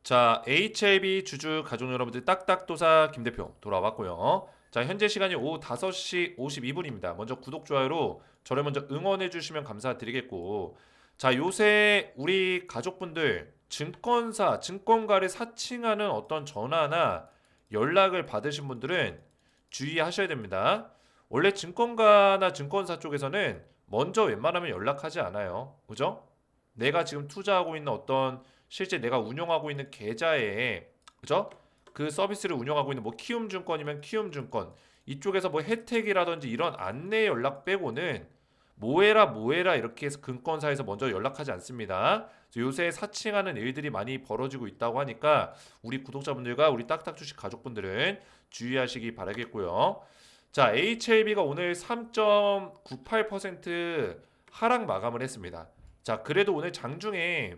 자, HLB 주주 가족 여러분들 딱딱도사 김대표 돌아왔고요. 자, 현재 시간이 오후 5시 52분입니다. 먼저 구독, 좋아요로 저를 먼저 응원해 주시면 감사드리겠고, 자, 요새 우리 가족분들 증권사, 증권가를 사칭하는 어떤 전화나 연락을 받으신 분들은 주의하셔야 됩니다. 원래 증권가나 증권사 쪽에서는 먼저 웬만하면 연락하지 않아요. 그죠? 내가 지금 투자하고 있는 어떤 실제 내가 운영하고 있는 계좌에, 그죠? 그 서비스를 운영하고 있는 뭐 키움증권이면 키움증권 이쪽에서 뭐 혜택이라든지 이런 안내 연락 빼고는 뭐해라 이렇게 해서 증권사에서 먼저 연락하지 않습니다. 그래서 요새 사칭하는 일들이 많이 벌어지고 있다고 하니까 우리 구독자분들과 우리 딱딱 주식 가족분들은 주의하시기 바라겠고요. 자, HLB가 오늘 3.98% 하락 마감을 했습니다. 자, 그래도 오늘 장중에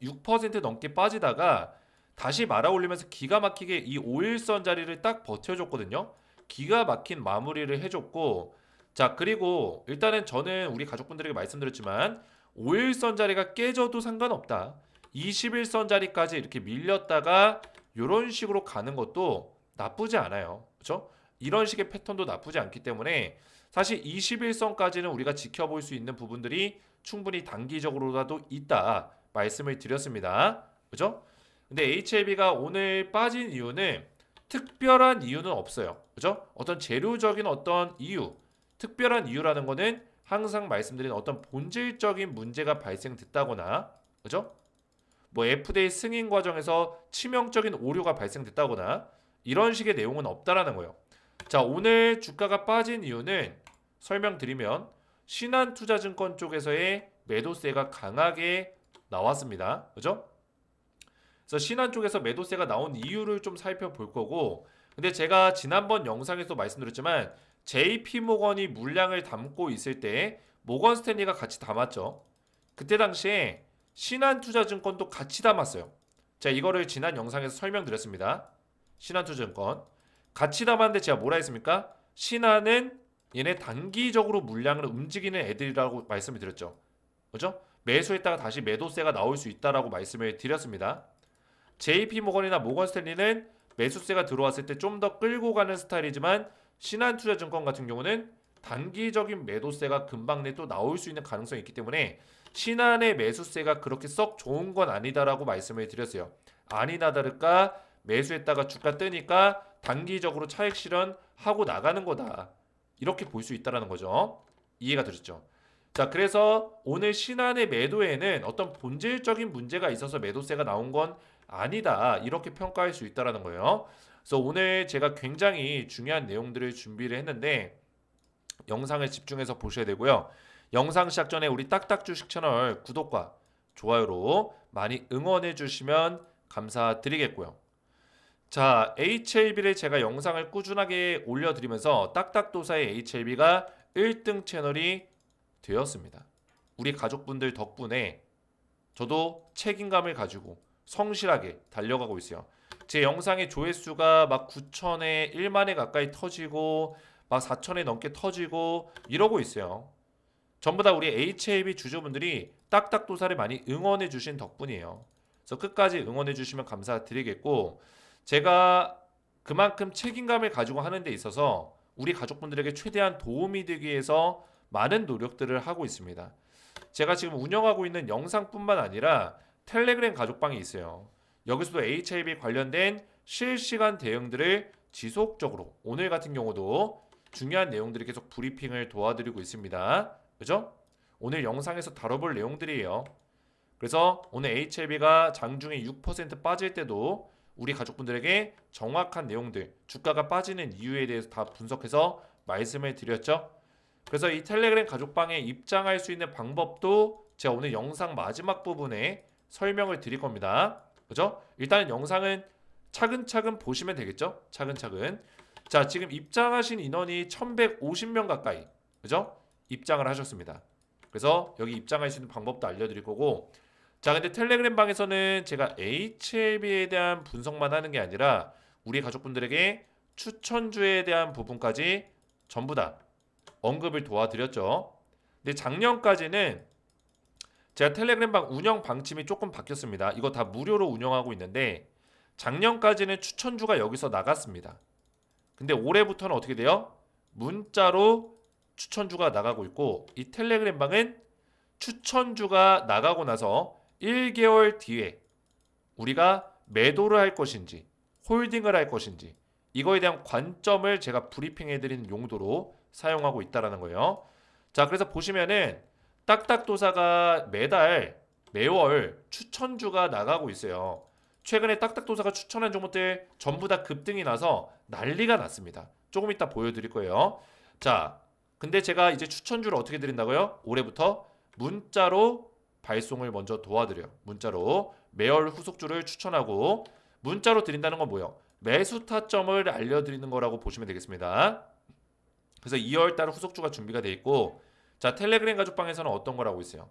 6% 넘게 빠지다가 다시 말아올리면서 기가 막히게 이 5일선 자리를 딱 버텨줬거든요. 기가 막힌 마무리를 해줬고, 자, 그리고 일단은 저는 우리 가족분들에게 말씀드렸지만 5일선 자리가 깨져도 상관없다. 21선 자리까지 이렇게 밀렸다가 이런 식으로 가는 것도 나쁘지 않아요. 그렇죠? 이런 식의 패턴도 나쁘지 않기 때문에 사실 21선까지는 우리가 지켜볼 수 있는 부분들이 충분히 단기적으로라도 있다 말씀을 드렸습니다. 그죠? 근데 HLB가 오늘 빠진 이유는 특별한 이유는 없어요. 그죠? 어떤 재료적인 어떤 이유, 특별한 이유라는 거는 항상 말씀드린 어떤 본질적인 문제가 발생됐다거나, 그죠? 뭐 FDA 승인 과정에서 치명적인 오류가 발생됐다거나 이런 식의 내용은 없다라는 거예요. 자, 오늘 주가가 빠진 이유는 설명드리면 신한투자증권 쪽에서의 매도세가 강하게 나왔습니다. 그죠? 그래서 신한 쪽에서 매도세가 나온 이유를 좀 살펴볼 거고, 근데 제가 지난번 영상에서 말씀드렸지만 JP모건이 물량을 담고 있을 때 모건 스탠리가 같이 담았죠. 그때 당시에 신한투자증권도 같이 담았어요. 자, 이거를 지난 영상에서 설명드렸습니다. 신한투자증권 같이 담았는데 제가 뭐라 했습니까? 신한은 얘네 단기적으로 물량을 움직이는 애들이라고 말씀을 드렸죠. 그죠? 매수했다가 다시 매도세가 나올 수 있다라고 말씀을 드렸습니다. JP모건이나 모건스탠리는 매수세가 들어왔을 때 좀 더 끌고 가는 스타일이지만 신한투자증권 같은 경우는 단기적인 매도세가 금방 내 또 나올 수 있는 가능성이 있기 때문에 신한의 매수세가 그렇게 썩 좋은 건 아니다라고 말씀을 드렸어요. 아니나 다를까 매수했다가 주가 뜨니까 단기적으로 차익 실현하고 나가는 거다. 이렇게 볼 수 있다라는 거죠. 이해가 되셨죠? 자, 그래서 오늘 신한의 매도에는 어떤 본질적인 문제가 있어서 매도세가 나온 건 아니다. 이렇게 평가할 수 있다라는 거예요. 그래서 오늘 제가 굉장히 중요한 내용들을 준비를 했는데 영상을 집중해서 보셔야 되고요. 영상 시작 전에 우리 딱딱 주식 채널 구독과 좋아요로 많이 응원해 주시면 감사드리겠고요. 자, HLB를 제가 영상을 꾸준하게 올려드리면서 딱딱도사의 HLB가 1등 채널이 되었습니다. 우리 가족분들 덕분에 저도 책임감을 가지고 성실하게 달려가고 있어요. 제 영상의 조회수가 막 9천에 1만에 가까이 터지고 막 4천에 넘게 터지고 이러고 있어요. 전부 다 우리 HAB 주주분들이 딱딱도사를 많이 응원해 주신 덕분이에요. 그래서 끝까지 응원해 주시면 감사드리겠고, 제가 그만큼 책임감을 가지고 하는 데 있어서 우리 가족분들에게 최대한 도움이 되기 위해서 많은 노력들을 하고 있습니다. 제가 지금 운영하고 있는 영상뿐만 아니라 텔레그램 가족방이 있어요. 여기서도 HLB 관련된 실시간 대응들을 지속적으로 오늘 같은 경우도 중요한 내용들을 계속 브리핑을 도와드리고 있습니다. 그죠? 오늘 영상에서 다뤄볼 내용들이에요. 그래서 오늘 HLB가 장중에 6% 빠질 때도 우리 가족분들에게 정확한 내용들, 주가가 빠지는 이유에 대해서 다 분석해서 말씀을 드렸죠. 그래서 이 텔레그램 가족방에 입장할 수 있는 방법도 제가 오늘 영상 마지막 부분에 설명을 드릴 겁니다. 그죠? 일단 영상은 차근차근 보시면 되겠죠? 차근차근. 자, 지금 입장하신 인원이 1150명 가까이. 그죠? 입장을 하셨습니다. 그래서 여기 입장할 수 있는 방법도 알려드릴 거고, 자, 근데 텔레그램 방에서는 제가 HLB에 대한 분석만 하는 게 아니라 우리 가족분들에게 추천주에 대한 부분까지 전부 다 언급을 도와드렸죠. 근데 작년까지는 제가 텔레그램방 운영 방침이 조금 바뀌었습니다. 이거 다 무료로 운영하고 있는데 작년까지는 추천주가 여기서 나갔습니다. 근데 올해부터는 어떻게 돼요? 문자로 추천주가 나가고 있고 이 텔레그램방은 추천주가 나가고 나서 1개월 뒤에 우리가 매도를 할 것인지 홀딩을 할 것인지 이거에 대한 관점을 제가 브리핑해드리는 용도로 사용하고 있다라는 거예요. 자, 그래서 보시면은 딱딱도사가 매월 추천주가 나가고 있어요. 최근에 딱딱도사가 추천한 종목들 전부 다 급등이 나서 난리가 났습니다. 조금 이따 보여드릴 거예요. 자, 근데 제가 이제 추천주를 어떻게 드린다고요? 올해부터 문자로 발송을 먼저 도와드려요. 문자로 매월 후속주를 추천하고 문자로 드린다는 건 뭐예요? 매수 타점을 알려드리는 거라고 보시면 되겠습니다. 그래서 2월달 후속주가 준비가 돼 있고 자 텔레그램 가족방에서는 어떤 걸 하고 있어요?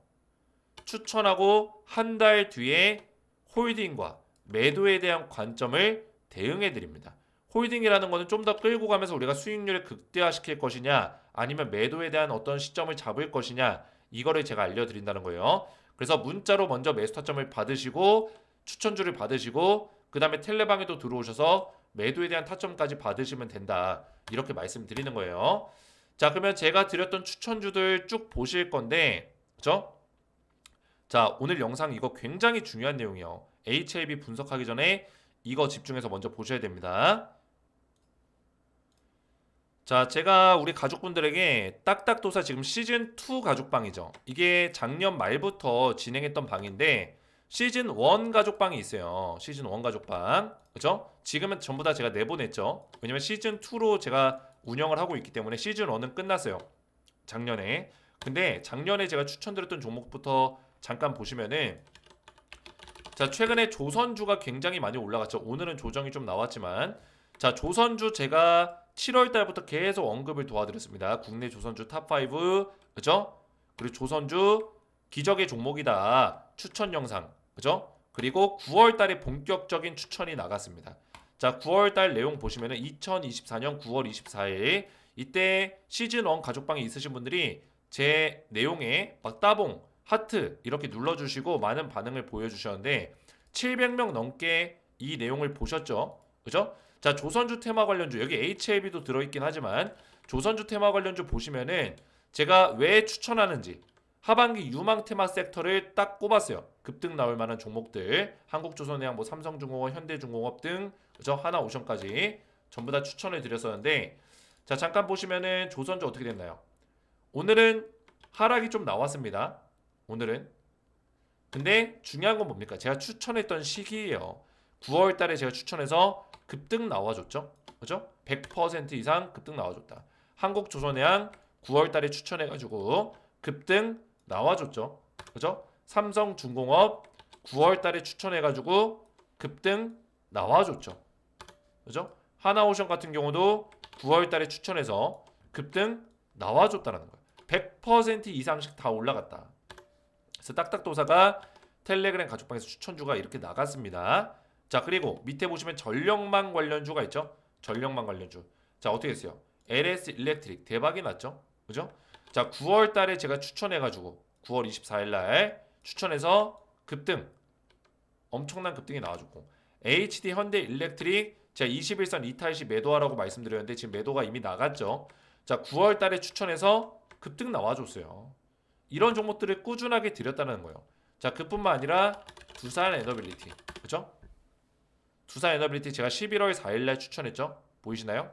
추천하고 한 달 뒤에 홀딩과 매도에 대한 관점을 대응해 드립니다. 홀딩이라는 거는 좀 더 끌고 가면서 우리가 수익률을 극대화시킬 것이냐 아니면 매도에 대한 어떤 시점을 잡을 것이냐 이거를 제가 알려드린다는 거예요. 그래서 문자로 먼저 매수 타점을 받으시고 추천주를 받으시고 그 다음에 텔레방에도 들어오셔서 매도에 대한 타점까지 받으시면 된다. 이렇게 말씀드리는 거예요. 자, 그러면 제가 드렸던 추천주들 쭉 보실 건데, 그죠? 자, 오늘 영상 이거 굉장히 중요한 내용이에요. HLB 분석하기 전에 이거 집중해서 먼저 보셔야 됩니다. 자, 제가 우리 가족분들에게 딱딱도사 지금 시즌2 가족방이죠. 이게 작년 말부터 진행했던 방인데 시즌1 가족방이 있어요. 시즌1 가족방. 그죠? 지금은 전부 다 제가 내보냈죠. 왜냐면 시즌2로 제가 운영을 하고 있기 때문에 시즌1은 끝났어요. 작년에. 근데 작년에 제가 추천드렸던 종목부터 잠깐 보시면은 자, 최근에 조선주가 굉장히 많이 올라갔죠. 오늘은 조정이 좀 나왔지만 자, 조선주 제가 7월 달부터 계속 언급을 도와드렸습니다. 국내 조선주 탑5 그죠? 그리고 조선주 기적의 종목이다. 추천 영상 그죠? 그리고 9월 달에 본격적인 추천이 나갔습니다. 자, 9월 달 내용 보시면은 2024년 9월 24일 이때 시즌1 가족방에 있으신 분들이 제 내용에 막 따봉, 하트 이렇게 눌러주시고 많은 반응을 보여주셨는데 700명 넘게 이 내용을 보셨죠? 그죠? 자, 조선주 테마 관련주 여기 HLB도 들어있긴 하지만 조선주 테마 관련주 보시면은 제가 왜 추천하는지 하반기 유망 테마 섹터를 딱 꼽았어요. 급등 나올 만한 종목들 한국조선해양, 뭐 삼성중공업, 현대중공업 등 그죠? 하나오션까지 전부 다 추천을 드렸었는데 자 잠깐 보시면은 조선주 어떻게 됐나요? 오늘은 하락이 좀 나왔습니다. 오늘은 근데 중요한 건 뭡니까? 제가 추천했던 시기예요. 9월 달에 제가 추천해서 급등 나와줬죠. 그죠? 100% 이상 급등 나와줬다. 한국조선해양 9월 달에 추천해가지고 급등 나와줬죠. 그죠? 삼성중공업 9월 달에 추천해가지고 급등 나와줬죠. 그죠? 하나오션 같은 경우도 9월 달에 추천해서 급등 나와줬다는 거예요. 100% 이상씩 다 올라갔다. 그래서 딱딱도사가 텔레그램 가족방에서 추천주가 이렇게 나갔습니다. 자, 그리고 밑에 보시면 전력망 관련주가 있죠. 전력망 관련주. 자, 어떻게 했어요? LS 일렉트릭 대박이 났죠. 그죠? 자, 9월 달에 제가 추천해가지고 9월 24일 날 추천해서 급등 엄청난 급등이 나와줬고 HD 현대 일렉트릭 제가 21선 이탈시 매도하라고 말씀드렸는데 지금 매도가 이미 나갔죠. 자, 9월 달에 추천해서 급등 나와줬어요. 이런 종목들을 꾸준하게 드렸다는 거예요. 자, 그뿐만 아니라 두산 에너빌리티. 그죠? 두산 에너빌리티 제가 11월 4일 날 추천했죠. 보이시나요?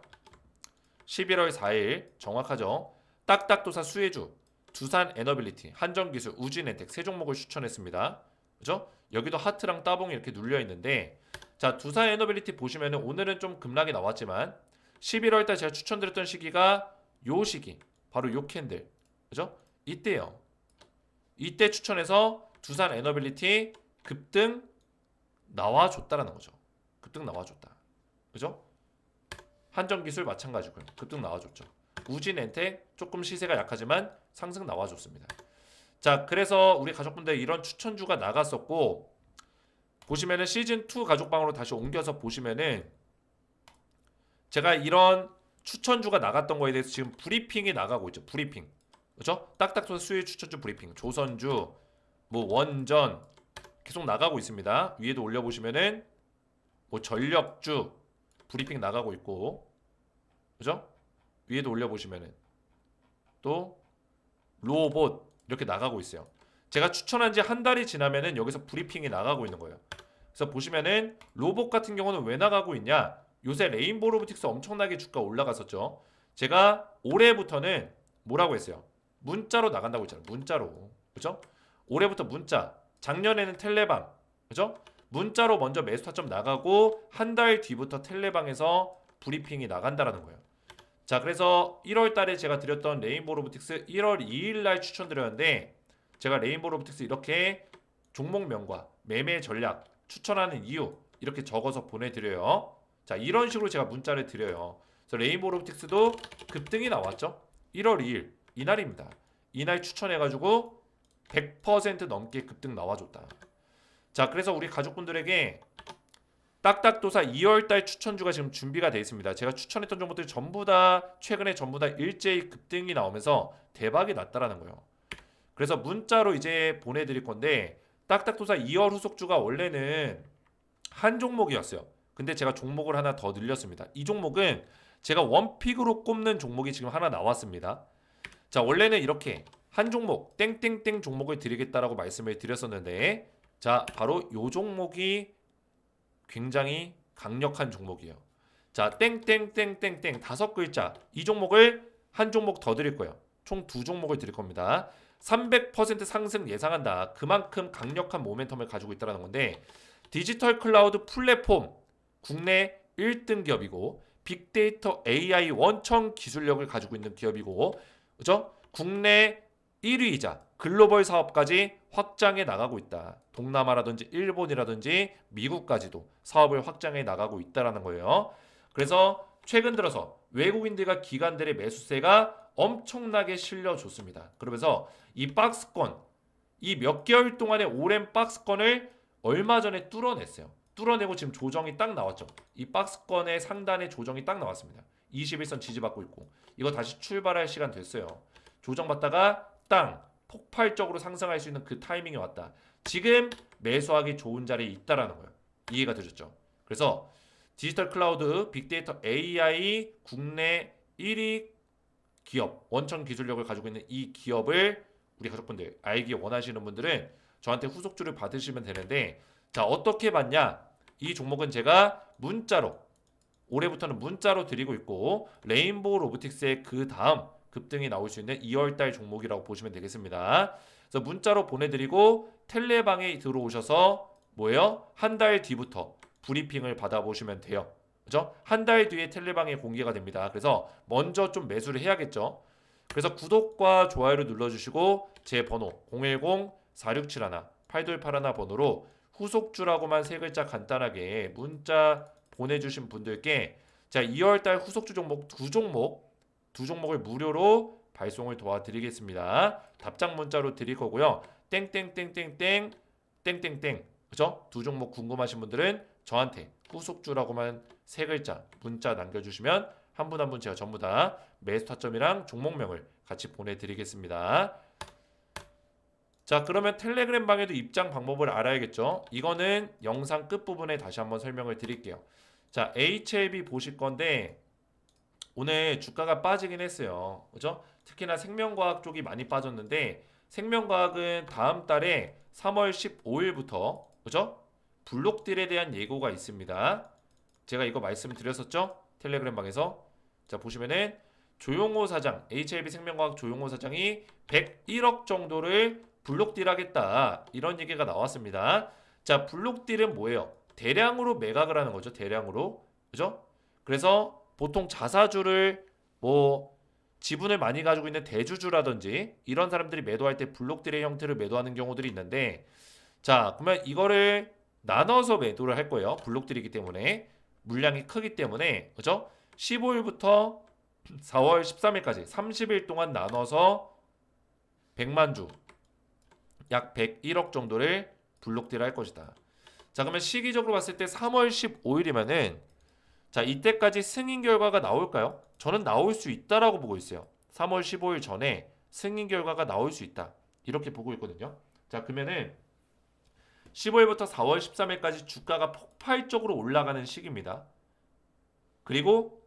11월 4일 정확하죠. 딱딱도사 수혜주, 두산 에너빌리티, 한정기술, 우진엔텍 세 종목을 추천했습니다. 그죠? 여기도 하트랑 따봉이 이렇게 눌려 있는데 자, 두산 에너빌리티 보시면은 오늘은 좀 급락이 나왔지만 11월 달 제가 추천드렸던 시기가 요 시기. 바로 요 캔들. 그죠? 이때요. 이때 추천해서 두산 에너빌리티 급등 나와줬다라는 거죠. 급등 나와줬다. 그죠? 한정기술 마찬가지고요. 급등 나와줬죠. 우진엔텍 조금 시세가 약하지만 상승 나와줬습니다. 자, 그래서 우리 가족분들 이런 추천주가 나갔었고 보시면은 시즌2 가족방으로 다시 옮겨서 보시면은 제가 이런 추천주가 나갔던 거에 대해서 지금 브리핑이 나가고 있죠. 브리핑. 그죠? 딱딱소사 수요 추천주 브리핑. 조선주, 뭐 원전 계속 나가고 있습니다. 위에도 올려보시면은 뭐 전력주 브리핑 나가고 있고, 그죠? 위에도 올려보시면은 또 로봇 이렇게 나가고 있어요. 제가 추천한 지 한 달이 지나면은 여기서 브리핑이 나가고 있는 거예요. 그래서 보시면은 로봇 같은 경우는 왜 나가고 있냐? 요새 레인보우 로보틱스 엄청나게 주가 올라갔었죠. 제가 올해부터는 뭐라고 했어요? 문자로 나간다고 했잖아요. 문자로. 그죠? 올해부터 문자. 작년에는 텔레방. 그죠? 문자로 먼저 매수 타점 나가고 한 달 뒤부터 텔레방에서 브리핑이 나간다라는 거예요. 자, 그래서 1월 달에 제가 드렸던 레인보우 로보틱스 1월 2일 날 추천드렸는데 제가 레인보우 로보틱스 이렇게 종목명과 매매 전략 추천하는 이유 이렇게 적어서 보내드려요. 자, 이런 식으로 제가 문자를 드려요. 그래서 레인보우 로보틱스도 급등이 나왔죠. 1월 2일 이날입니다. 이날 추천해가지고 100% 넘게 급등 나와줬다. 자, 그래서 우리 가족분들에게 딱딱도사 2월달 추천주가 지금 준비가 되어 있습니다. 제가 추천했던 종목들이 전부 다 최근에 전부 다 일제히 급등이 나오면서 대박이 났다라는 거예요. 그래서 문자로 이제 보내드릴 건데 딱딱도사 2월 후속주가 원래는 한 종목이었어요. 근데 제가 종목을 하나 더 늘렸습니다. 이 종목은 제가 원픽으로 꼽는 종목이 지금 하나 나왔습니다. 자, 원래는 이렇게 한 종목 땡땡땡 종목을 드리겠다라고 말씀을 드렸었는데 자, 바로 요 종목이 굉장히 강력한 종목이에요. 자, 땡땡땡땡땡 다섯 글자 이 종목을 한 종목 더 드릴 거예요. 총 두 종목을 드릴 겁니다. 300% 상승 예상한다. 그만큼 강력한 모멘텀을 가지고 있다는 건데 디지털 클라우드 플랫폼 국내 1등 기업이고 빅데이터 AI 원천 기술력을 가지고 있는 기업이고 그죠? 국내 1위이자 글로벌 사업까지 확장해 나가고 있다. 동남아라든지 일본이라든지 미국까지도 사업을 확장해 나가고 있다라는 거예요. 그래서 최근 들어서 외국인들과 기관들의 매수세가 엄청나게 실려줬습니다. 그러면서 이 박스권, 이 몇 개월 동안의 오랜 박스권을 얼마 전에 뚫어냈어요. 뚫어내고 지금 조정이 딱 나왔죠. 이 박스권의 상단에 조정이 딱 나왔습니다. 21선 지지받고 있고 이거 다시 출발할 시간 됐어요. 조정받다가 땅 폭발적으로 상승할 수 있는 그 타이밍이 왔다. 지금 매수하기 좋은 자리에 있다라는 거예요. 이해가 되셨죠? 그래서 디지털 클라우드 빅데이터 AI 국내 1위 기업 원천 기술력을 가지고 있는 이 기업을 우리 가족분들 알기 원하시는 분들은 저한테 후속주를 받으시면 되는데 자, 어떻게 받냐? 이 종목은 제가 문자로 올해부터는 문자로 드리고 있고 레인보우 로보틱스의 그 다음 급등이 나올 수 있는 2월달 종목이라고 보시면 되겠습니다. 그래서 문자로 보내드리고 텔레방에 들어오셔서 뭐예요? 한 달 뒤부터 브리핑을 받아보시면 돼요. 그죠? 한 달 뒤에 텔레방에 공개가 됩니다. 그래서 먼저 좀 매수를 해야겠죠. 그래서 구독과 좋아요를 눌러주시고 제 번호 010-4671-8281 번호로 후속주라고만 세 글자 간단하게 문자 보내주신 분들께 자 2월달 후속주 종목 두 종목을 무료로 발송을 도와드리겠습니다. 답장 문자로 드릴 거고요. 땡땡땡땡땡 땡땡땡 그죠? 두 종목 궁금하신 분들은 저한테 후속주라고만 세 글자 문자 남겨주시면 한 분 한 분 제가 전부 다 매수 타점이랑 종목명을 같이 보내드리겠습니다. 자, 그러면 텔레그램 방에도 입장 방법을 알아야겠죠. 이거는 영상 끝부분에 다시 한번 설명을 드릴게요. 자, HLB 보실 건데 오늘 주가가 빠지긴 했어요. 그죠? 특히나 생명과학 쪽이 많이 빠졌는데 생명과학은 다음 달에 3월 15일부터 그죠? 블록딜에 대한 예고가 있습니다. 제가 이거 말씀드렸었죠? 텔레그램 방에서. 자, 보시면은 조용호 사장, HLB 생명과학 조용호 사장이 101억 정도를 블록딜 하겠다. 이런 얘기가 나왔습니다. 자, 블록딜은 뭐예요? 대량으로 매각을 하는 거죠. 대량으로. 그죠? 그래서 보통 자사주를 뭐 지분을 많이 가지고 있는 대주주라든지 이런 사람들이 매도할 때 블록딜의 형태를 매도하는 경우들이 있는데 자, 그러면 이거를 나눠서 매도를 할 거예요. 블록딜이기 때문에 물량이 크기 때문에 그죠? 15일부터 4월 13일까지 30일 동안 나눠서 100만 주 약 101억 정도를 블록딜 할 것이다. 자, 그러면 시기적으로 봤을 때 3월 15일이면은 자, 이때까지 승인 결과가 나올까요? 저는 나올 수 있다라고 보고 있어요. 3월 15일 전에 승인 결과가 나올 수 있다. 이렇게 보고 있거든요. 자, 그러면은 15일부터 4월 13일까지 주가가 폭발적으로 올라가는 시기입니다. 그리고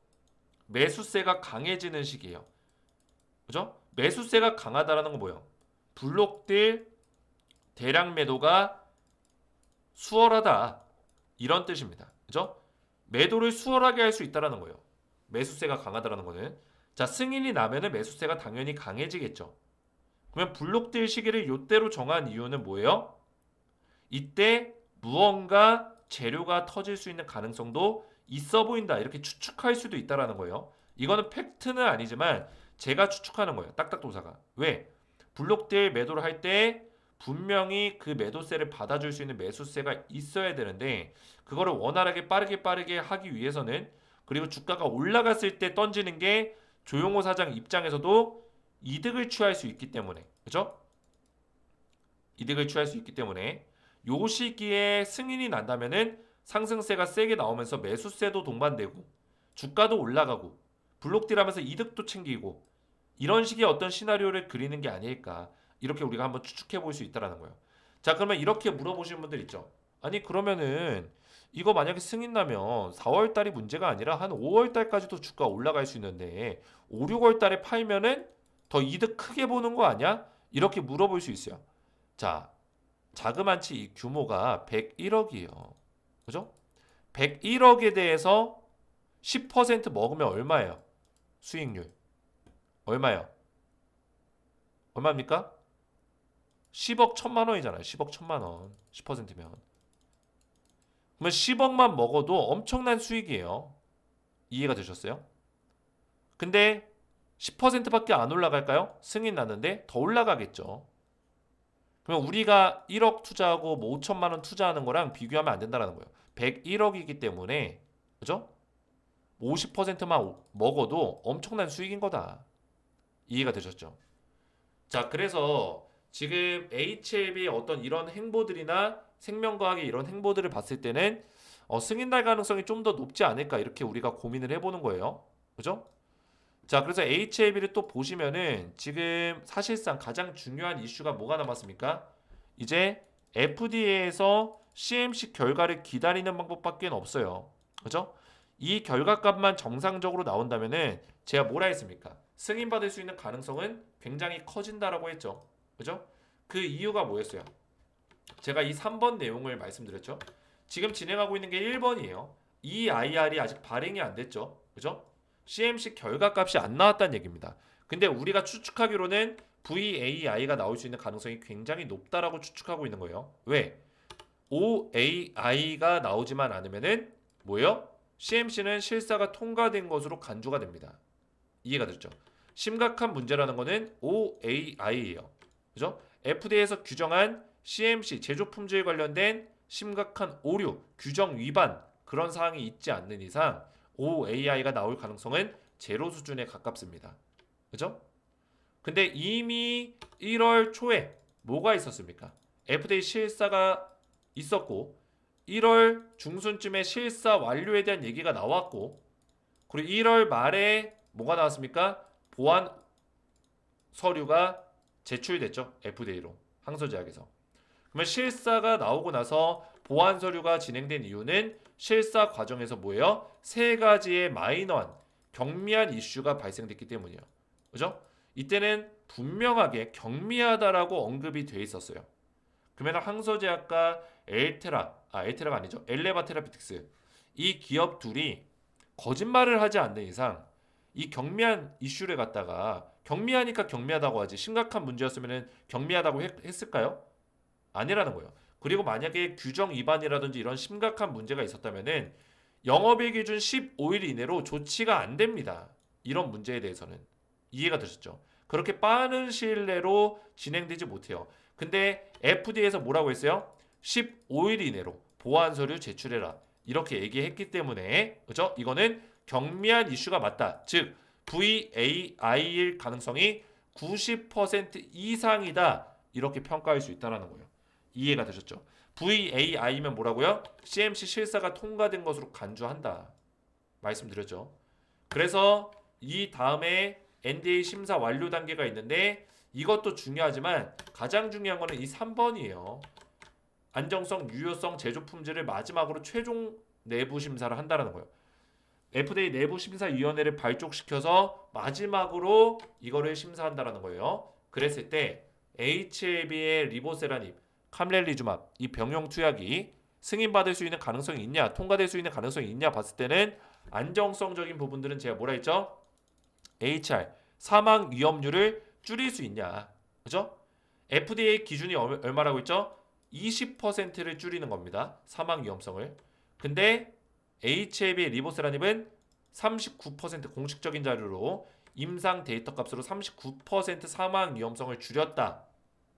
매수세가 강해지는 시기예요. 그죠? 매수세가 강하다라는 건 뭐예요? 블록들 대량 매도가 수월하다. 이런 뜻입니다. 그죠? 매도를 수월하게 할 수 있다라는 거예요. 매수세가 강하다라는 거는. 자, 승인이 나면은 매수세가 당연히 강해지겠죠. 그러면 블록딜 시기를 요때로 정한 이유는 뭐예요? 이때 무언가 재료가 터질 수 있는 가능성도 있어 보인다. 이렇게 추측할 수도 있다라는 거예요. 이거는 팩트는 아니지만 제가 추측하는 거예요. 딱딱도사가. 왜? 블록딜 매도를 할 때 분명히 그 매도세를 받아줄 수 있는 매수세가 있어야 되는데 그거를 원활하게 빠르게 하기 위해서는 그리고 주가가 올라갔을 때 던지는 게 조용호 사장 입장에서도 이득을 취할 수 있기 때문에 그죠? 이득을 취할 수 있기 때문에 요 시기에 승인이 난다면은 상승세가 세게 나오면서 매수세도 동반되고 주가도 올라가고 블록딜하면서 이득도 챙기고 이런 식의 어떤 시나리오를 그리는 게 아닐까 이렇게 우리가 한번 추측해 볼 수 있다라는 거예요. 자, 그러면 이렇게 물어보시는 분들 있죠. 아니 그러면은 이거 만약에 승인 나면 4월 달이 문제가 아니라 한 5월 달까지도 주가 올라갈 수 있는데 5, 6월 달에 팔면은 더 이득 크게 보는 거 아니야? 이렇게 물어볼 수 있어요. 자, 자그만치 이 규모가 101억이에요. 그죠? 101억에 대해서 10% 먹으면 얼마예요? 수익률. 얼마예요? 얼마입니까? 10억 1천만 원이잖아요. 10억 1천만 원. 10%면. 그러면 10억만 먹어도 엄청난 수익이에요. 이해가 되셨어요? 근데 10%밖에 안 올라갈까요? 승인 났는데 더 올라가겠죠. 그러면 우리가 1억 투자하고 뭐 5천만 원 투자하는 거랑 비교하면 안 된다는 거예요. 101억이기 때문에 그죠? 50%만 먹어도 엄청난 수익인 거다. 이해가 되셨죠? 자, 그래서 지금 HLB의 어떤 이런 행보들이나 생명과학의 이런 행보들을 봤을 때는 승인 날 가능성이 좀 더 높지 않을까 이렇게 우리가 고민을 해보는 거예요. 그죠? 자, 그래서 HLB를 또 보시면은 지금 사실상 가장 중요한 이슈가 뭐가 남았습니까? 이제 FDA에서 CMC 결과를 기다리는 방법밖에 없어요. 그죠? 이 결과값만 정상적으로 나온다면은 제가 뭐라 했습니까? 승인받을 수 있는 가능성은 굉장히 커진다라고 했죠. 그죠? 그 이유가 뭐였어요? 제가 이 3번 내용을 말씀드렸죠. 지금 진행하고 있는 게 1번이에요. 이 IR이 아직 발행이 안 됐죠. 그죠? CMC 결과값이 안 나왔다는 얘기입니다. 근데 우리가 추측하기로는 VAI가 나올 수 있는 가능성이 굉장히 높다라고 추측하고 있는 거예요. 왜? OAI가 나오지만 않으면은 뭐예요? CMC는 실사가 통과된 것으로 간주가 됩니다. 이해가 됐죠? 심각한 문제라는 거는 OAI예요. 그죠? FDA에서 규정한 CMC 제조 품질 관련된 심각한 오류, 규정 위반 그런 사항이 있지 않는 이상 OAI가 나올 가능성은 제로 수준에 가깝습니다. 그죠? 근데 이미 1월 초에 뭐가 있었습니까? FDA 실사가 있었고 1월 중순쯤에 실사 완료에 대한 얘기가 나왔고 그리고 1월 말에 뭐가 나왔습니까? 보안 서류가 제출됐죠. FDA로 항소제약에서. 그러면 실사가 나오고 나서 보안 서류가 진행된 이유는 실사 과정에서 뭐예요? 세 가지의 마이너한 경미한 이슈가 발생됐기 때문이에요. 그죠? 이때는 분명하게 경미하다라고 언급이 돼 있었어요. 그러면 항소제약과 엘테라가 아니죠. 엘레바 테라피틱스 이 기업 둘이 거짓말을 하지 않는 이상 이 경미한 이슈를 갖다가 경미하니까 경미하다고 하지 심각한 문제였으면 경미하다고 했을까요? 아니라는 거예요. 그리고 만약에 규정 위반이라든지 이런 심각한 문제가 있었다면은 영업일 기준 15일 이내로 조치가 안 됩니다. 이런 문제에 대해서는 이해가 되셨죠? 그렇게 빠른 시일 내로 진행되지 못해요. 근데 FDA에서 뭐라고 했어요? 15일 이내로 보안 서류 제출해라. 이렇게 얘기했기 때문에 그죠? 이거는 경미한 이슈가 맞다. 즉 VAI일 가능성이 90% 이상이다. 이렇게 평가할 수 있다는 거예요. 이해가 되셨죠? VAI면 뭐라고요? CMC 실사가 통과된 것으로 간주한다. 말씀드렸죠. 그래서 이 다음에 NDA 심사 완료 단계가 있는데 이것도 중요하지만 가장 중요한 거는 이 3번이에요. 안정성, 유효성, 제조 품질을 마지막으로 최종 내부 심사를 한다는 거예요. FDA 내부 심사위원회를 발족시켜서 마지막으로 이거를 심사한다는 거예요. 그랬을 때 HLB의 리보세라닙, 캄렐리주맙 이 병용 투약이 승인받을 수 있는 가능성이 있냐, 통과될 수 있는 가능성이 있냐 봤을 때는 안정성적인 부분들은 제가 뭐라 했죠? HR 사망 위험률을 줄일 수 있냐, 그죠? FDA 기준이 얼마라고 했죠? 20%를 줄이는 겁니다. 사망 위험성을. 근데 HAB 리보세라닙은 39% 공식적인 자료로 임상 데이터 값으로 39% 사망 위험성을 줄였다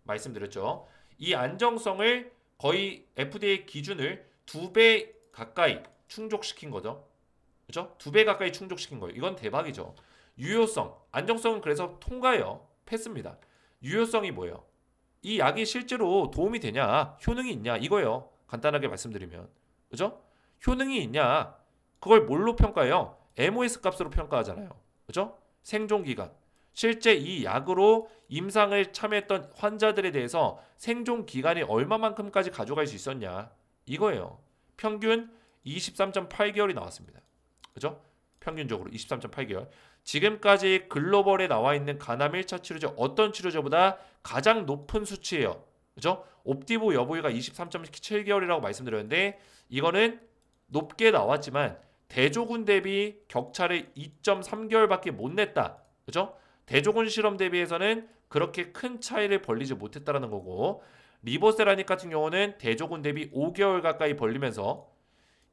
말씀드렸죠. 이 안정성을 거의 FDA 기준을 2배 가까이 충족시킨 거죠. 그죠? 2배 가까이 충족시킨 거예요. 이건 대박이죠. 유효성, 안정성은 그래서 통과해요. 패스입니다. 유효성이 뭐예요? 이 약이 실제로 도움이 되냐, 효능이 있냐 이거예요. 간단하게 말씀드리면. 그죠? 효능이 있냐? 그걸 뭘로 평가해요? MOS 값으로 평가하잖아요. 그죠? 생존 기간. 실제 이 약으로 임상을 참여했던 환자들에 대해서 생존 기간이 얼마만큼까지 가져갈 수 있었냐? 이거예요. 평균 23.8개월이 나왔습니다. 그죠? 평균적으로 23.8개월. 지금까지 글로벌에 나와 있는 간암 1차 치료제 어떤 치료제보다 가장 높은 수치예요. 그죠? 옵티보 여보이가 23.7개월이라고 말씀드렸는데 이거는 높게 나왔지만 대조군 대비 격차를 2.3개월밖에 못 냈다. 그죠? 대조군 실험 대비해서는 그렇게 큰 차이를 벌리지 못했다라는 거고 리보세라닉 같은 경우는 대조군 대비 5개월 가까이 벌리면서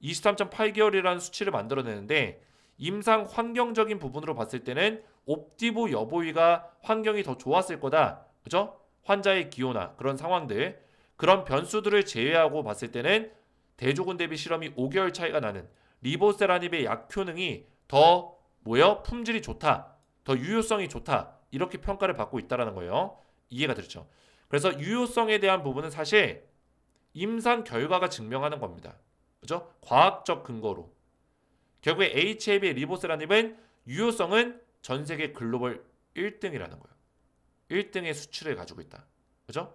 23.8개월이라는 수치를 만들어내는데 임상 환경적인 부분으로 봤을 때는 옵티보 여보이가 환경이 더 좋았을 거다. 그죠? 환자의 기호나 그런 상황들 그런 변수들을 제외하고 봤을 때는 대조군 대비 실험이 5개월 차이가 나는 리보세라닙의 약 효능이 더 뭐요? 품질이 좋다. 더 유효성이 좋다. 이렇게 평가를 받고 있다라는 거예요. 이해가 되죠? 그래서 유효성에 대한 부분은 사실 임상 결과가 증명하는 겁니다. 그죠? 과학적 근거로. 결국에 HAB 리보세라닙은 유효성은 전 세계 글로벌 1등이라는 거예요. 1등의 수치를 가지고 있다. 그죠?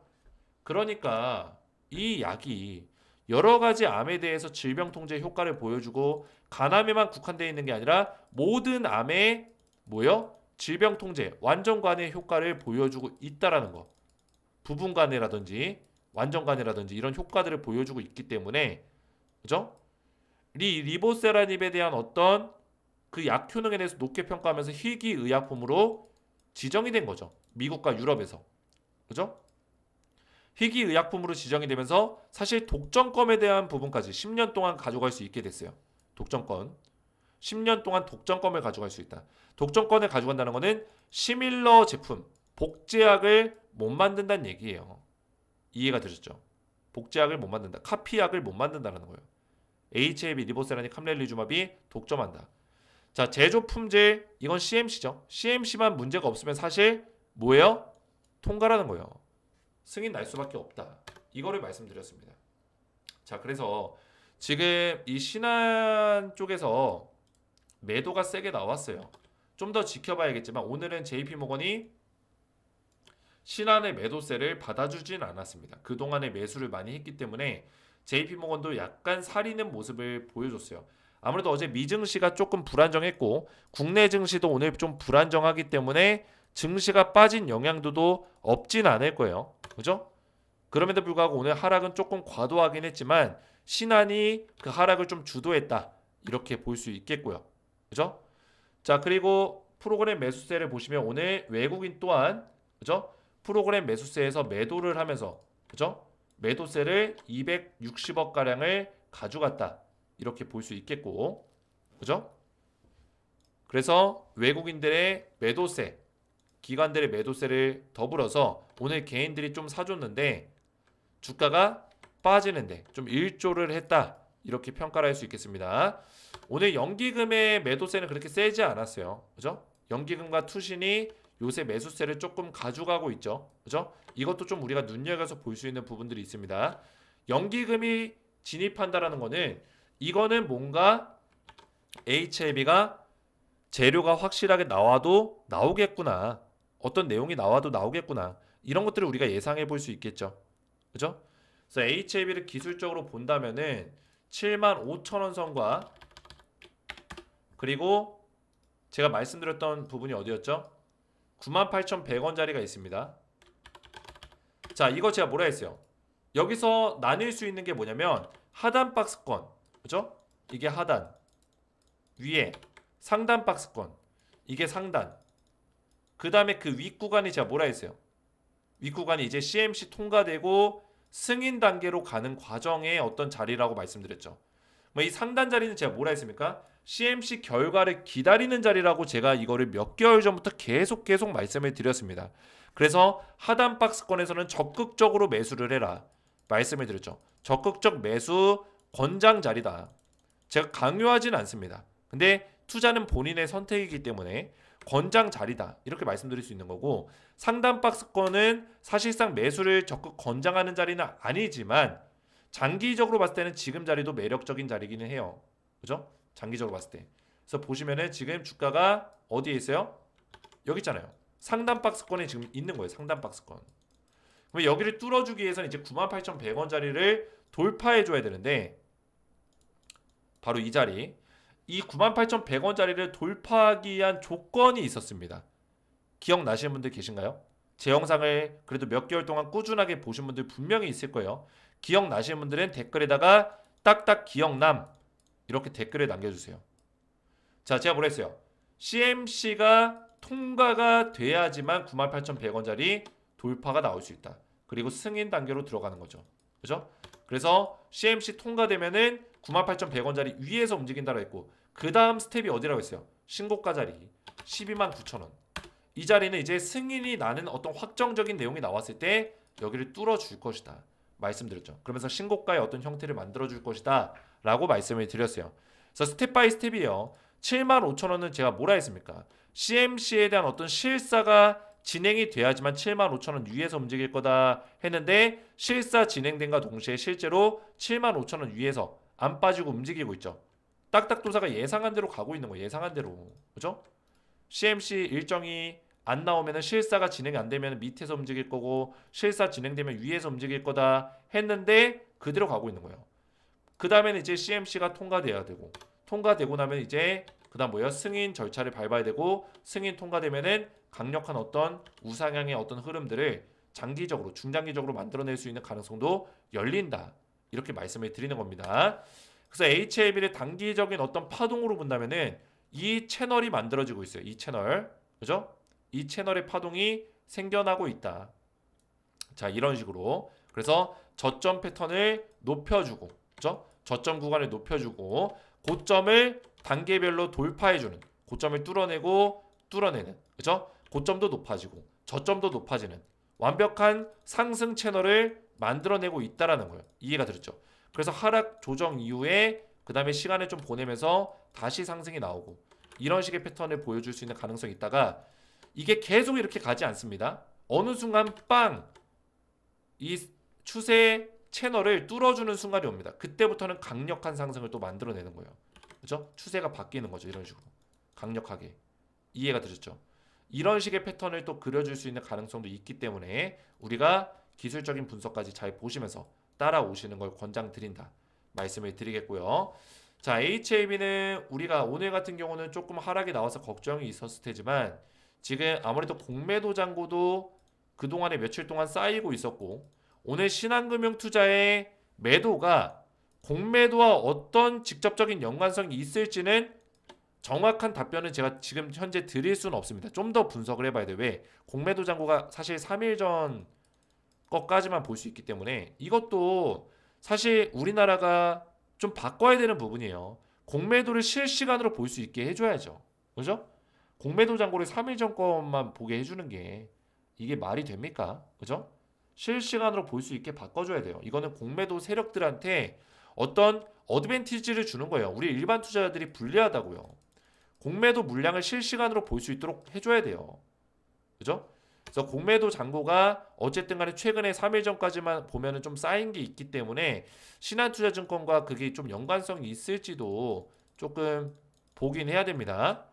그러니까 이 약이 여러 가지 암에 대해서 질병 통제 효과를 보여주고 간암에만 국한되어 있는 게 아니라 모든 암에 뭐요? 질병 통제, 완전 관해 효과를 보여주고 있다라는 거. 부분 관해라든지 완전 관해라든지 이런 효과들을 보여주고 있기 때문에 그죠? 리보세라닙에 대한 어떤 그 약 효능에 대해서 높게 평가하면서 희귀 의약품으로 지정이 된 거죠. 미국과 유럽에서. 그죠? 희귀 의약품으로 지정이 되면서 사실 독점권에 대한 부분까지 10년 동안 가져갈 수 있게 됐어요. 독점권. 10년 동안 독점권을 가져갈 수 있다. 독점권을 가져간다는 거는 시밀러 제품, 복제약을 못 만든다는 얘기예요. 이해가 되셨죠? 복제약을 못 만든다. 카피약을 못 만든다는 거예요. HAB 리보세라닉 캄렐리주맙이 독점한다. 자, 제조 품질 이건 CMC죠. CMC만 문제가 없으면 사실 뭐예요? 통과라는 거예요. 승인 날 수밖에 없다. 이거를 말씀드렸습니다. 자, 그래서 지금 이 신한 쪽에서 매도가 세게 나왔어요. 좀 더 지켜봐야겠지만 오늘은 JP모건이 신한의 매도세를 받아주진 않았습니다. 그동안에 매수를 많이 했기 때문에 JP모건도 약간 사리는 모습을 보여줬어요. 아무래도 어제 미증시가 조금 불안정했고 국내 증시도 오늘 좀 불안정하기 때문에 증시가 빠진 영향도도 없진 않을 거예요. 그죠? 그럼에도 불구하고 오늘 하락은 조금 과도하긴 했지만 신한이 그 하락을 좀 주도했다. 이렇게 볼 수 있겠고요. 그죠? 자, 그리고 프로그램 매수세를 보시면 오늘 외국인 또한 그죠? 프로그램 매수세에서 매도를 하면서 그죠? 매도세를 260억 가량을 가져갔다. 이렇게 볼 수 있겠고. 그죠? 그래서 외국인들의 매도세, 기관들의 매도세를 더불어서 오늘 개인들이 좀 사줬는데 주가가 빠지는데 좀 일조를 했다. 이렇게 평가를 할 수 있겠습니다. 오늘 연기금의 매도세는 그렇게 세지 않았어요. 그죠? 연기금과 투신이 요새 매수세를 조금 가져가고 있죠. 그죠? 이것도 좀 우리가 눈여겨서 볼 수 있는 부분들이 있습니다. 연기금이 진입한다라는 거는 이거는 뭔가 HLB가 재료가 확실하게 나와도 나오겠구나. 어떤 내용이 나와도 나오겠구나. 이런 것들을 우리가 예상해 볼 수 있겠죠. 그죠? 그래서 HLB를 기술적으로 본다면은 75,000원 선과 그리고 제가 말씀드렸던 부분이 어디였죠? 98,100원짜리가 있습니다. 자, 이거 제가 뭐라 했어요? 여기서 나뉠 수 있는 게 뭐냐면 하단 박스권, 그죠? 이게 하단, 위에 상단 박스권, 이게 상단. 그 다음에 그 윗구간이 제가 뭐라 했어요? 윗구간이 이제 CMC 통과되고 승인 단계로 가는 과정의 어떤 자리라고 말씀드렸죠. 이 상단 자리는 제가 뭐라 했습니까? CMC 결과를 기다리는 자리라고 제가 이거를 몇 개월 전부터 계속 말씀을 드렸습니다. 그래서 하단 박스권에서는 적극적으로 매수를 해라 말씀을 드렸죠. 적극적 매수 권장 자리다. 제가 강요하진 않습니다. 근데 투자는 본인의 선택이기 때문에 권장 자리다 이렇게 말씀드릴 수 있는 거고, 상단 박스권은 사실상 매수를 적극 권장하는 자리는 아니지만 장기적으로 봤을 때는 지금 자리도 매력적인 자리기는 해요. 그죠? 장기적으로 봤을 때. 그래서 보시면은 지금 주가가 어디에 있어요? 여기 있잖아요. 상단 박스권에 지금 있는 거예요. 상단 박스권. 그럼 여기를 뚫어주기 위해서는 이제 98,100원짜리를 돌파해 줘야 되는데, 바로 이 자리, 이 98,100원짜리를 돌파하기 위한 조건이 있었습니다. 기억나시는 분들 계신가요? 제 영상을 그래도 몇 개월 동안 꾸준하게 보신 분들 분명히 있을 거예요. 기억나시는 분들은 댓글에다가 딱딱 기억남 이렇게 댓글에 남겨주세요. 자, 제가 뭐라 했어요? CMC가 통과가 돼야지만 98,100원짜리 돌파가 나올 수 있다. 그리고 승인 단계로 들어가는 거죠. 그죠? 그래서 CMC 통과되면은 98,100원짜리 위에서 움직인다고 했고, 그 다음 스텝이 어디라고 했어요? 신고가 자리 129,000원. 이 자리는 이제 승인이 나는 어떤 확정적인 내용이 나왔을 때 여기를 뚫어줄 것이다 말씀드렸죠. 그러면서 신고가의 어떤 형태를 만들어줄 것이다 라고 말씀을 드렸어요. 그래서 스텝 바이 스텝이에요. 75,000원은 제가 뭐라 했습니까? CMC에 대한 어떤 실사가 진행이 돼야지만 75,000원 위에서 움직일 거다 했는데, 실사 진행된과 동시에 실제로 75,000원 위에서 안 빠지고 움직이고 있죠. 딱딱도사가 예상한 대로 가고 있는 거예요. 예상한 대로. 그죠? CMC 일정이 안 나오면 실사가 진행이 안 되면 밑에서 움직일 거고, 실사 진행되면 위에서 움직일 거다 했는데 그대로 가고 있는 거예요. 그 다음에는 이제 CMC가 통과돼야 되고, 통과되고 나면 이제 그 다음 뭐예요? 승인 절차를 밟아야 되고, 승인 통과되면은 강력한 어떤 우상향의 어떤 흐름들을 장기적으로 중장기적으로 만들어낼 수 있는 가능성도 열린다 이렇게 말씀을 드리는 겁니다. 그래서 HLB를 단기적인 어떤 파동으로 본다면은 이 채널이 만들어지고 있어요. 이 채널, 그죠? 이 채널의 파동이 생겨나고 있다. 자, 이런 식으로. 그래서 저점 패턴을 높여주고, 그죠? 저점 구간을 높여주고, 고점을 단계별로 돌파해주는, 고점을 뚫어내고 뚫어내는, 그죠? 고점도 높아지고 저점도 높아지는 완벽한 상승 채널을 만들어내고 있다라는 거예요. 이해가 되셨죠? 그래서 하락 조정 이후에 그 다음에 시간을 좀 보내면서 다시 상승이 나오고, 이런 식의 패턴을 보여줄 수 있는 가능성이 있다가, 이게 계속 이렇게 가지 않습니다. 어느 순간 빵! 이 추세 채널을 뚫어주는 순간이 옵니다. 그때부터는 강력한 상승을 또 만들어내는 거예요. 그죠? 추세가 바뀌는 거죠. 이런 식으로 강력하게. 이해가 되셨죠? 이런 식의 패턴을 또 그려줄 수 있는 가능성도 있기 때문에 우리가 기술적인 분석까지 잘 보시면서 따라오시는 걸 권장드린다 말씀을 드리겠고요. 자, HLB는 우리가 오늘 같은 경우는 조금 하락이 나와서 걱정이 있었을 테지만, 지금 아무래도 공매도 잔고도 그동안에 며칠 동안 쌓이고 있었고, 오늘 신한금융투자의 매도가 공매도와 어떤 직접적인 연관성이 있을지는 정확한 답변은 제가 지금 현재 드릴 수는 없습니다. 좀 더 분석을 해봐야 돼요. 왜? 공매도 잔고가 사실 3일 전 것까지만 볼 수 있기 때문에 이것도 사실 우리나라가 좀 바꿔야 되는 부분이에요. 공매도를 실시간으로 볼 수 있게 해줘야죠. 그죠? 공매도 잔고를 3일 전 것만 보게 해주는 게 이게 말이 됩니까? 그죠? 실시간으로 볼 수 있게 바꿔줘야 돼요. 이거는 공매도 세력들한테 어떤 어드밴티지를 주는 거예요. 우리 일반 투자자들이 불리하다고요. 공매도 물량을 실시간으로 볼 수 있도록 해줘야 돼요. 그죠? 그래서 공매도 잔고가 어쨌든 간에 최근에 3일 전까지만 보면은 좀 쌓인 게 있기 때문에 신한투자증권과 그게 좀 연관성이 있을지도 조금 보긴 해야 됩니다.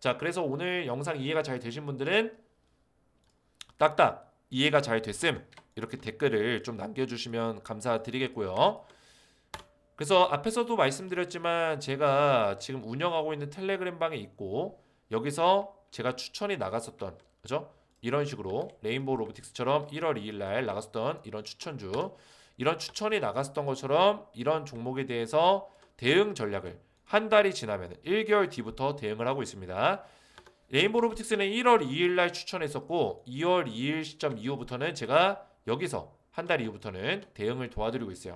자, 그래서 오늘 영상 이해가 잘 되신 분들은 딱딱 이해가 잘 됐음 이렇게 댓글을 좀 남겨주시면 감사드리겠고요. 그래서 앞에서도 말씀드렸지만 제가 지금 운영하고 있는 텔레그램 방에 있고 여기서 제가 추천이 나갔었던 그죠? 이런 식으로 레인보우 로보틱스처럼 1월 2일 날 나갔었던 이런 추천주 이런 추천이 나갔었던 것처럼 이런 종목에 대해서 대응 전략을 한 달이 지나면 1개월 뒤부터 대응을 하고 있습니다. 레인보우 로보틱스는 1월 2일 날 추천했었고 2월 2일 시점 이후부터는 제가 여기서 한 달 이후부터는 대응을 도와드리고 있어요.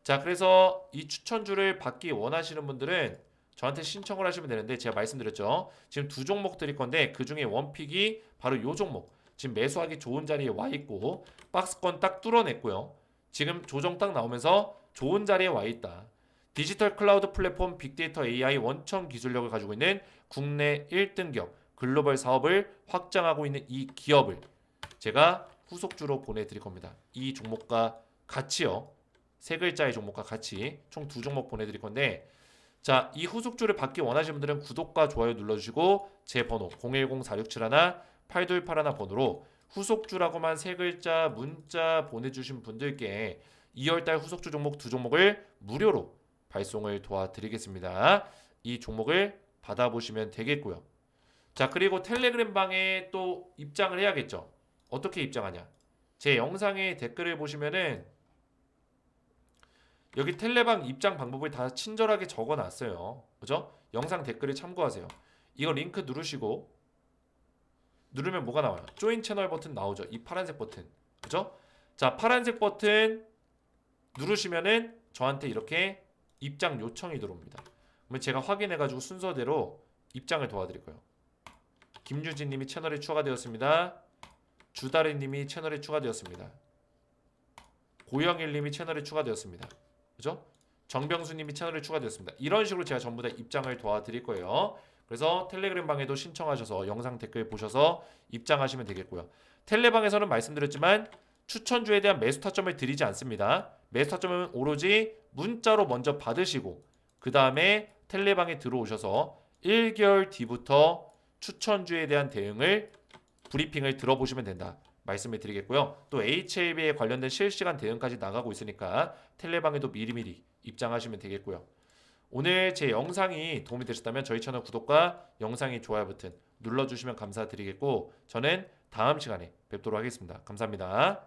자, 그래서 이 추천주를 받기 원하시는 분들은 저한테 신청을 하시면 되는데 제가 말씀드렸죠. 지금 두 종목 드릴 건데 그 중에 원픽이 바로 요 종목. 지금 매수하기 좋은 자리에 와 있고 박스권 딱 뚫어냈고요. 지금 조정 딱 나오면서 좋은 자리에 와 있다. 디지털 클라우드 플랫폼 빅데이터 AI 원천 기술력을 가지고 있는 국내 1등 기업 글로벌 사업을 확장하고 있는 이 기업을 제가 후속주로 보내드릴 겁니다. 이 종목과 같이요. 세 글자의 종목과 같이 총 두 종목 보내드릴 건데 자, 이 후속주를 받기 원하시는 분들은 구독과 좋아요 눌러주시고 제 번호 010-4671-8281 번호로 후속주라고만 세 글자 문자 보내주신 분들께 2월달 후속주 종목 두 종목을 무료로 발송을 도와드리겠습니다. 이 종목을 받아보시면 되겠고요. 자, 그리고 텔레그램 방에 또 입장을 해야겠죠. 어떻게 입장하냐? 제 영상에 댓글을 보시면은 여기 텔레방 입장 방법을 다 친절하게 적어놨어요. 그죠? 영상 댓글을 참고하세요. 이거 링크 누르시고 누르면 뭐가 나와요? 조인 채널 버튼 나오죠. 이 파란색 버튼. 그죠? 자, 파란색 버튼 누르시면은 저한테 이렇게 입장 요청이 들어옵니다. 그러면 제가 확인해가지고 순서대로 입장을 도와드릴 거예요. 김유진님이 채널에 추가되었습니다. 주다리님이 채널에 추가되었습니다. 고영일님이 채널에 추가되었습니다. 그죠? 정병수님이 채널에 추가되었습니다. 이런 식으로 제가 전부 다 입장을 도와드릴 거예요. 그래서 텔레그램 방에도 신청하셔서 영상 댓글 보셔서 입장하시면 되겠고요. 텔레방에서는 말씀드렸지만 추천주에 대한 매수 타점을 드리지 않습니다. 매수 타점은 오로지 문자로 먼저 받으시고 그 다음에 텔레방에 들어오셔서 1개월 뒤부터 추천주에 대한 대응을 브리핑을 들어보시면 된다. 말씀을 드리겠고요. 또 HLB에 관련된 실시간 대응까지 나가고 있으니까 텔레방에도 미리미리 입장하시면 되겠고요. 오늘 제 영상이 도움이 되셨다면 저희 채널 구독과 영상의 좋아요 버튼 눌러주시면 감사드리겠고 저는 다음 시간에 뵙도록 하겠습니다. 감사합니다.